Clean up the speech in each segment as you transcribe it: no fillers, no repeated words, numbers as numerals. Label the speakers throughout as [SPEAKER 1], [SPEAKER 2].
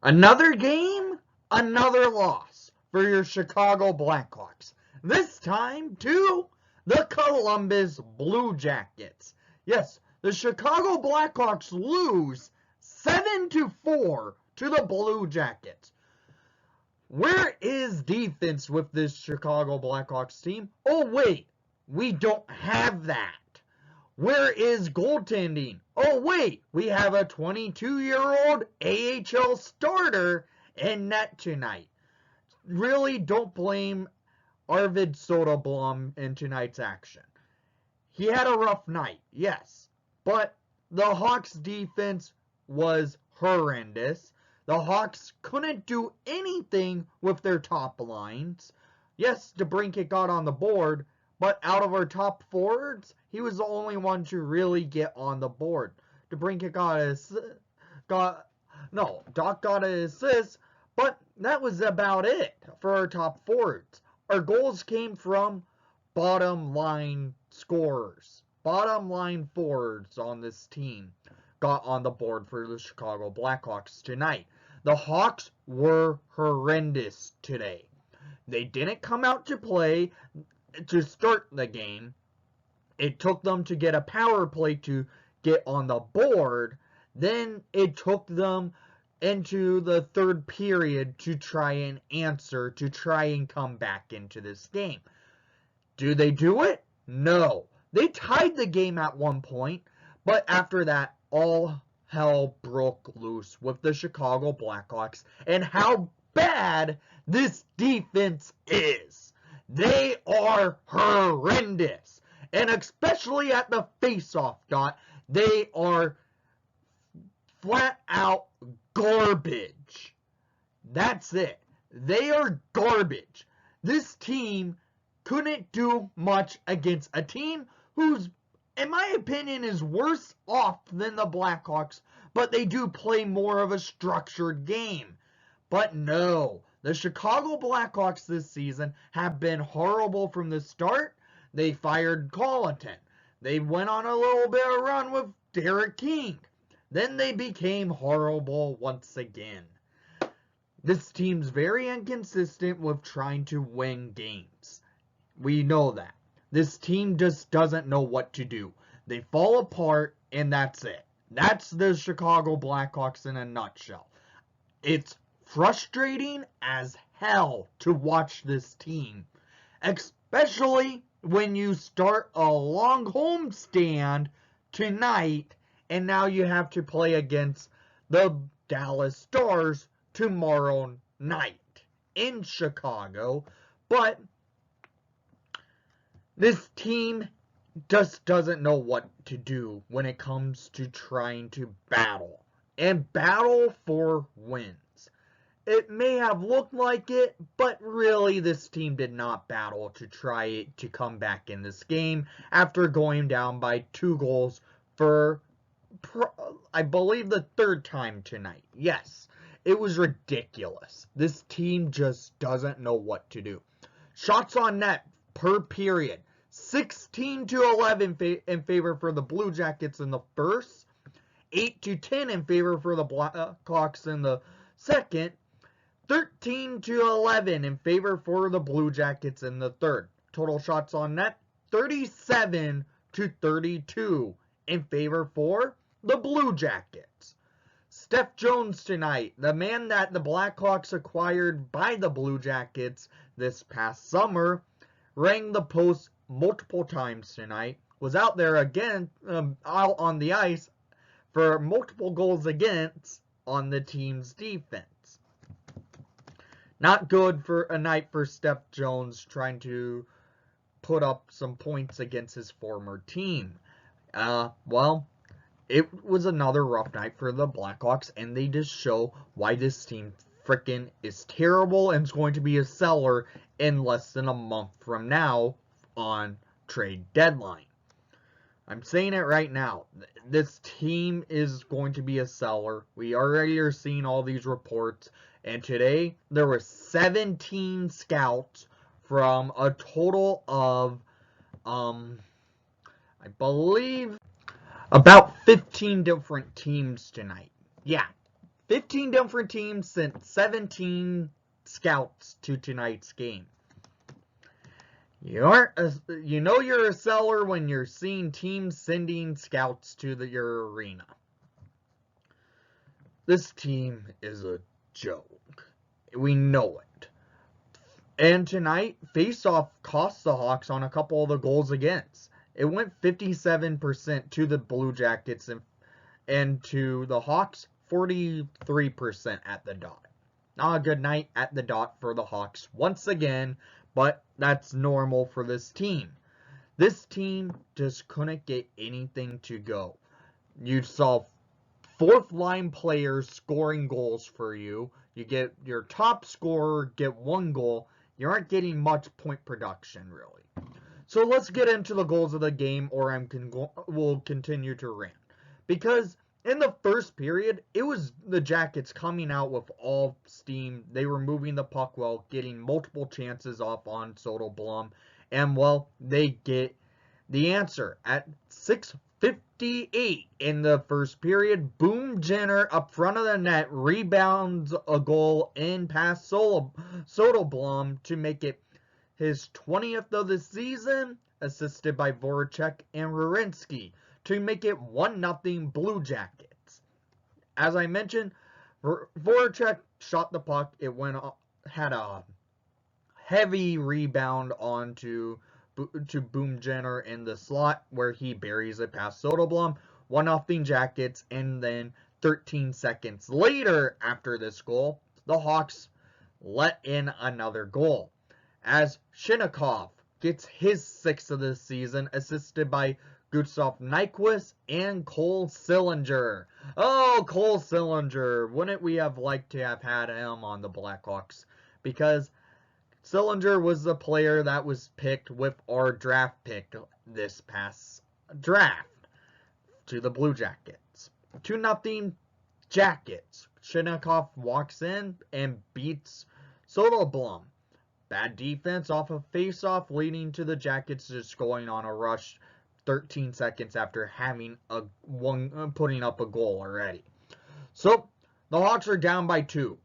[SPEAKER 1] Another game, another loss for your Chicago Blackhawks. This time to the Columbus Blue Jackets. Yes, the Chicago Blackhawks lose 7-4 to the Blue Jackets. Where is defense with this Chicago Blackhawks team? Oh, wait, we don't have that. Where is goaltending? Oh, wait, we have a 22-year-old AHL starter in net tonight. Really don't blame Arvid Soderblom in tonight's action. He had a rough night, yes, but the Hawks' defense was horrendous. The Hawks couldn't do anything with their top lines. Yes, DeBrincat got on the board, but out of our top forwards, he was the only one to really get on the board. DeBrincat Doc got an assist, but that was about it for our top forwards. Our goals came from bottom line scorers. Bottom line forwards on this team got on the board for the Chicago Blackhawks tonight. The Hawks were horrendous today. They didn't come out to play to start the game. It took them to get a power play to get on the board. Then it took them into the third period to try and answer, to try and come back into this game. Do they do it? No. They tied the game at one point, but after that, all hell broke loose with the Chicago Blackhawks and how bad this defense is. They are horrendous. And especially at the face-off dot, they are flat out garbage. That's it. They are garbage. This team couldn't do much against a team who's, in my opinion, is worse off than the Blackhawks, but they do play more of a structured game. But no, the Chicago Blackhawks this season have been horrible from the start. They fired Colleton. They went on a little bit of run with Derek King. Then they became horrible once again. This team's very inconsistent with trying to win games. We know that. This team just doesn't know what to do. They fall apart, and that's it. That's the Chicago Blackhawks in a nutshell. It's frustrating as hell to watch this team, especially when you start a long homestand tonight, and now you have to play against the Dallas Stars tomorrow night in Chicago. But this team just doesn't know what to do when it comes to trying to battle. And battle for wins. It may have looked like it, but really this team did not battle to try to come back in this game after going down by 2 goals for, I believe, the third time tonight. Yes, it was ridiculous. This team just doesn't know what to do. Shots on net per period. 16-11 in favor for the Blue Jackets in the first, 8-10 in favor for the Blackhawks in the second, 13-11 in favor for the Blue Jackets in the third. Total shots on net, 37-32 in favor for the Blue Jackets. Steph Jones tonight, the man that the Blackhawks acquired by the Blue Jackets this past summer, rang the post multiple times tonight, was out there again, out on the ice for multiple goals against on the team's defense. Not good for a night for Steph Jones trying to put up some points against his former team. Well, it was another rough night for the Blackhawks, and they just show why this team frickin' is terrible and is going to be a seller in less than a month from now on trade deadline. I'm saying it right now. This team is going to be a seller. We already are seeing all these reports. And today, there were 17 scouts from a total of, I believe, about 15 different teams tonight. Yeah, 15 different teams sent 17 scouts to tonight's game. You know you're a seller when you're seeing teams sending scouts to your arena. This team is a joke. We know it. And tonight, face-off cost the Hawks on a couple of the goals against. It went 57% to the Blue Jackets and to the Hawks, 43% at the dot. Not a good night at the dot for the Hawks once again, but that's normal for this team. This team just couldn't get anything to go. You saw fourth line players scoring goals for you. You get your top scorer get one goal. You aren't getting much point production, really. So let's get into the goals of the game, or we'll continue to rant. Because in the first period, it was the Jackets coming out with all steam. They were moving the puck well, getting multiple chances off on Soderblom. And, well, they get the answer. At 6:58 in the first period, Boom Jenner up front of the net rebounds a goal in past Soderblom to make it his 20th of the season, assisted by Voracek and Werenski, to make it 1-0 Blue Jackets. As I mentioned, Voracek shot the puck. It had a heavy rebound onto Boom Jenner in the slot where he buries it past Soderblom. 1-0 Jackets, and then 13 seconds later after this goal, the Hawks let in another goal as Shinnikov gets his 6th of the season, assisted by Gustav Nyquist and Cole Sillinger. Oh, Cole Sillinger. Wouldn't we have liked to have had him on the Blackhawks? Because Sillinger was the player that was picked with our draft pick this past draft to the Blue Jackets. 2-0 Jackets. Shinnikov walks in and beats Soderblom. Bad defense off of face-off, leading to the Jackets just going on a rush 13 seconds after having putting up a goal already. So, the Hawks are down by 2.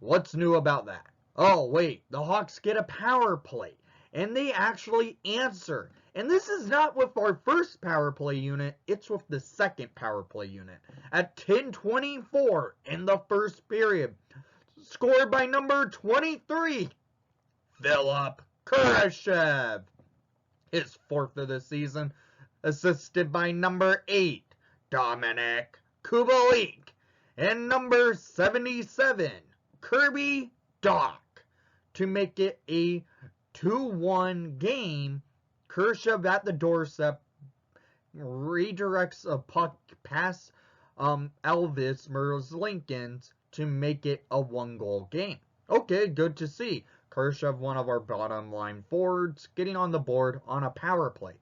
[SPEAKER 1] What's new about that? Oh, wait, the Hawks get a power play, and they actually answer. And this is not with our first power play unit, it's with the second power play unit. At 10:24 in the first period, scored by number 23, Philip Kurashev, his 4th of the season, assisted by number 8, Dominic Kubalik, and number 77, Kirby Dach, to make it a 2-1 game. Kurashev at the doorstep redirects a puck past Elvis Merzlikins to make it a 1-goal game. Okay, good to see. Kurashev, one of our bottom line forwards, getting on the board on a power play.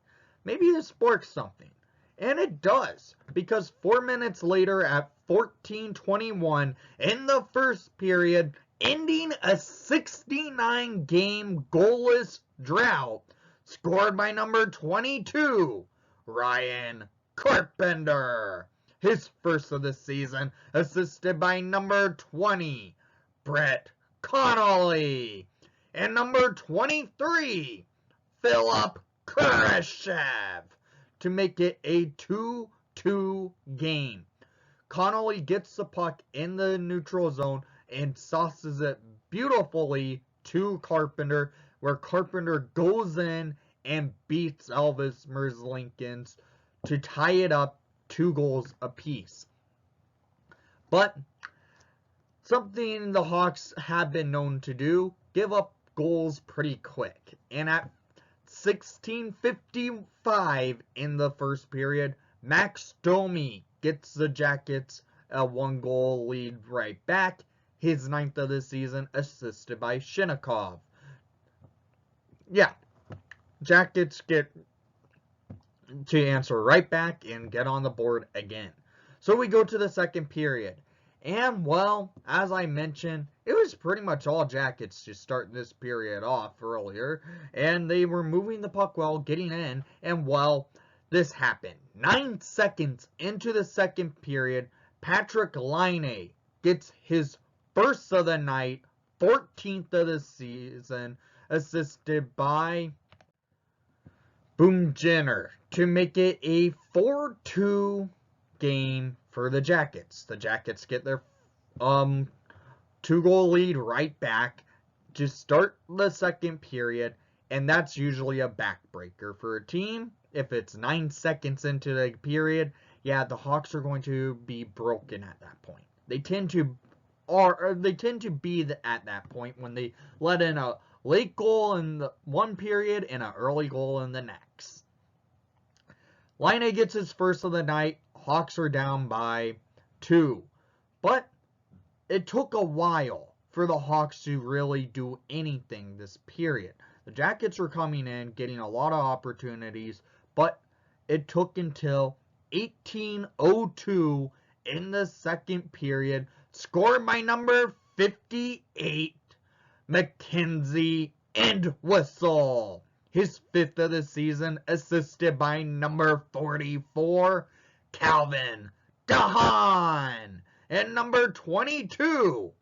[SPEAKER 1] Maybe this sparks something. And it does, because 4 minutes later at 14:21 in the first period, ending a 69-game goalless drought, scored by number 22, Ryan Carpenter, his 1st of the season, assisted by number 20, Brett Connolly, and number 23, Philip Kurashev, to make it a 2-2 game. Connolly gets the puck in the neutral zone and sauces it beautifully to Carpenter, where Carpenter goes in and beats Elvis Merzlikins to tie it up 2 goals apiece. But something the Hawks have been known to do, give up goals pretty quick. And at 16:55 in the first period, Max Domi gets the Jackets a 1-goal lead right back, his 9th of the season, assisted by Shinnikov. Yeah, Jackets get to answer right back and get on the board again. So we go to the second period. And, well, as I mentioned, it was pretty much all Jackets to start this period off earlier. And they were moving the puck well, getting in. And, well, this happened. 9 seconds into the second period, Patrick Laine gets his first of the night, 14th of the season, assisted by Boom Jenner to make it a 4-2 game for the Jackets. The Jackets get their 2-goal lead right back to start the second period, and that's usually a backbreaker for a team. If it's 9 seconds into the period, yeah, the Hawks are going to be broken at that point. They tend to be at that point when they let in a late goal in the one period and an early goal in the next. Laine gets his first of the night. Hawks are down by 2. But it took a while for the Hawks to really do anything this period. The Jackets were coming in, getting a lot of opportunities, but it took until 18:02 in the second period, scored by number 58, Mackenzie Entwistle. His 5th of the season, assisted by number 44, Calvin DeHaan. And number 22,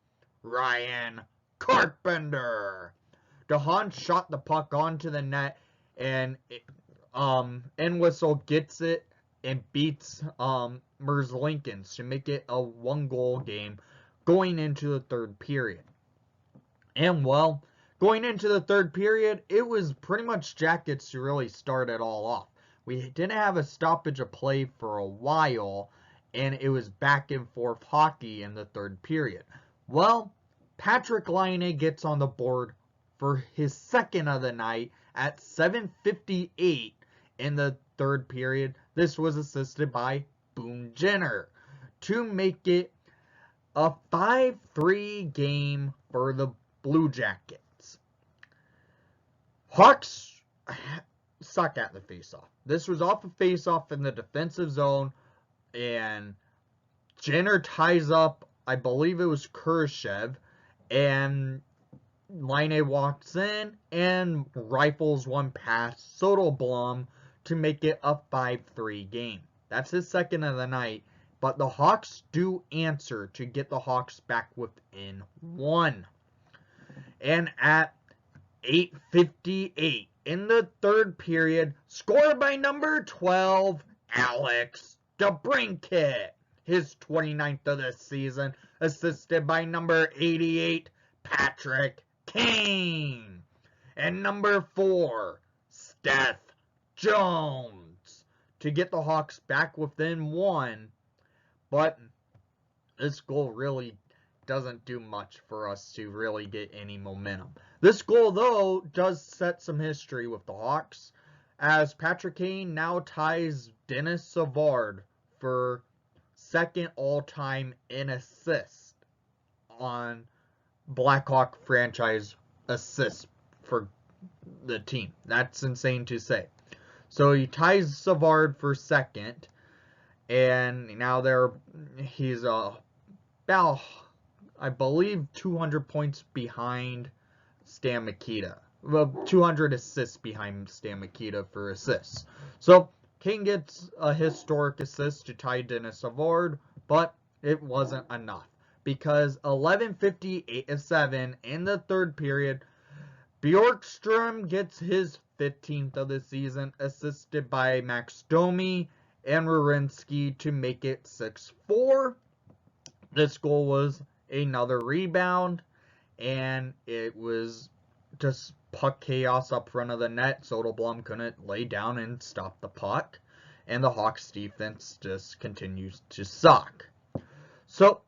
[SPEAKER 1] Ryan Carpenter. DeHaan shot the puck onto the net, and Entwistle gets it and beats Merzlikins to make it a 1-goal game going into the third period. And, well, going into the third period, it was pretty much Jackets to really start it all off. We didn't have a stoppage of play for a while, and it was back and forth hockey in the third period. Well, Patrik Laine gets on the board for his second of the night at 7:58 in the third period. This was assisted by Boone Jenner to make it a 5-3 game for the Blue Jackets. Hawks suck at the faceoff. This was off a faceoff in the defensive zone, and Jenner ties up, I believe it was Khrushchev, and Laine walks in and rifles one past Soderblom to make it a 5-3 game. That's his second of the night, but the Hawks do answer to get the Hawks back within 1. And at 8:58 in the third period, scored by number 12, Alex DeBrincat. His 29th of the season, assisted by number 88, Patrick Kane. And number 4, Steph Jones, to get the Hawks back within 1. But this goal really doesn't do much for us to really get any momentum. This goal, though, does set some history with the Hawks, as Patrick Kane now ties Dennis Savard for second all-time in assists on Blackhawk franchise assists for the team. That's insane to say. So he ties Savard for second, and now he's about, I believe, 200 points behind Stan Mikita. Well, 200 assists behind Stan Mikita for assists. So Kane gets a historic assist to tie Dennis Savard, but it wasn't enough, because 11:57 in the third period, Bjorkström gets his 15th of the season, assisted by Max Domi and Werenski to make it 6-4. This goal was another rebound, and it was just puck chaos up front of the net. Soderblom couldn't lay down and stop the puck, and the Hawks defense just continues to suck. So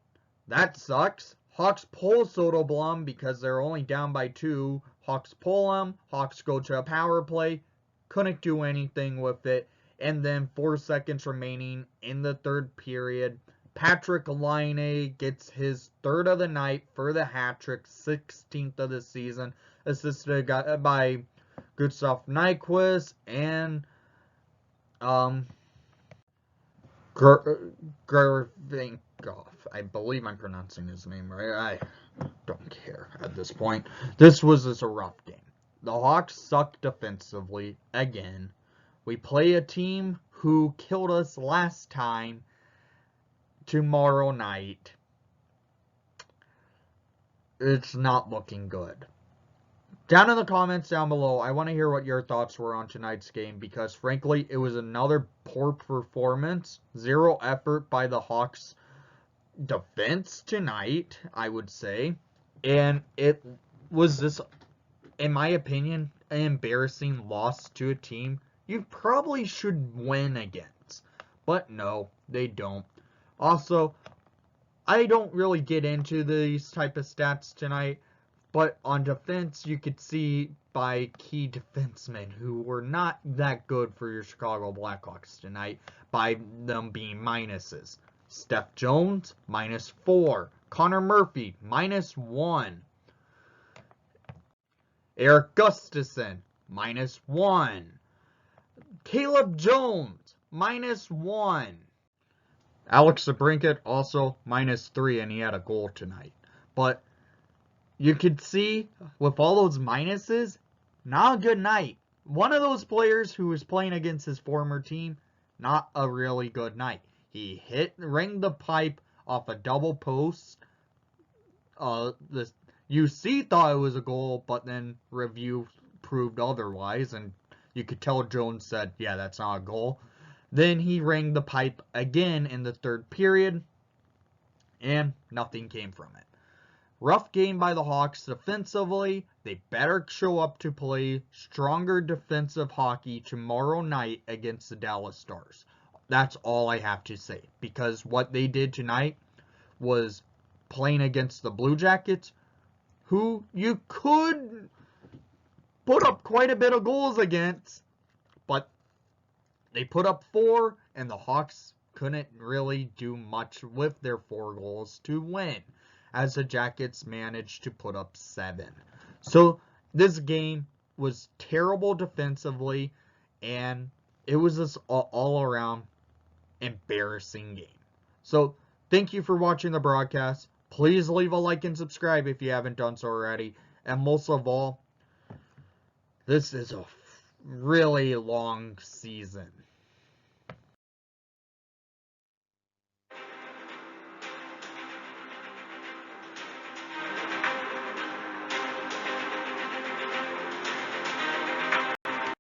[SPEAKER 1] that sucks. Hawks pull Soderblom because they're only down by 2. Hawks pull him. Hawks go to a power play. Couldn't do anything with it. And then 4 seconds remaining in the third period, Patrik Laine gets his third of the night for the hat-trick, 16th of the season, assisted by Gustav Nyquist and Gervinkov. I believe I'm pronouncing his name right. I don't care at this point. This was just a rough game. The Hawks suck defensively again. We play a team who killed us last time tomorrow night. it's not looking good. Down in the comments down below, I want to hear what your thoughts were on tonight's game, because frankly, it was another poor performance. Zero effort by the Hawks defense tonight, I would say. And it was this, in my opinion, an embarrassing loss to a team you probably should win against. But no, they don't. Also, I don't really get into these type of stats tonight, but on defense, you could see by key defensemen who were not that good for your Chicago Blackhawks tonight by them being minuses. Steph Jones, -4. Connor Murphy, -1. Eric Gustafson, -1. Caleb Jones, -1. Alex DeBrincat also -3, and he had a goal tonight. But you could see, with all those minuses, not a good night. One of those players who was playing against his former team, not a really good night. He rang the pipe off a double post. The UC thought it was a goal, but then review proved otherwise, and you could tell Jones said, yeah, that's not a goal. Then he rang the pipe again in the third period, and nothing came from it. Rough game by the Hawks defensively. They better show up to play stronger defensive hockey tomorrow night against the Dallas Stars. That's all I have to say, because what they did tonight was playing against the Blue Jackets, who you could put up quite a bit of goals against, but they put up 4, and the Hawks couldn't really do much with their 4 goals to win, as the Jackets managed to put up 7. So this game was terrible defensively, and it was this all-around embarrassing game. So thank you for watching the broadcast. Please leave a like and subscribe if you haven't done so already. And most of all, this is a really long season.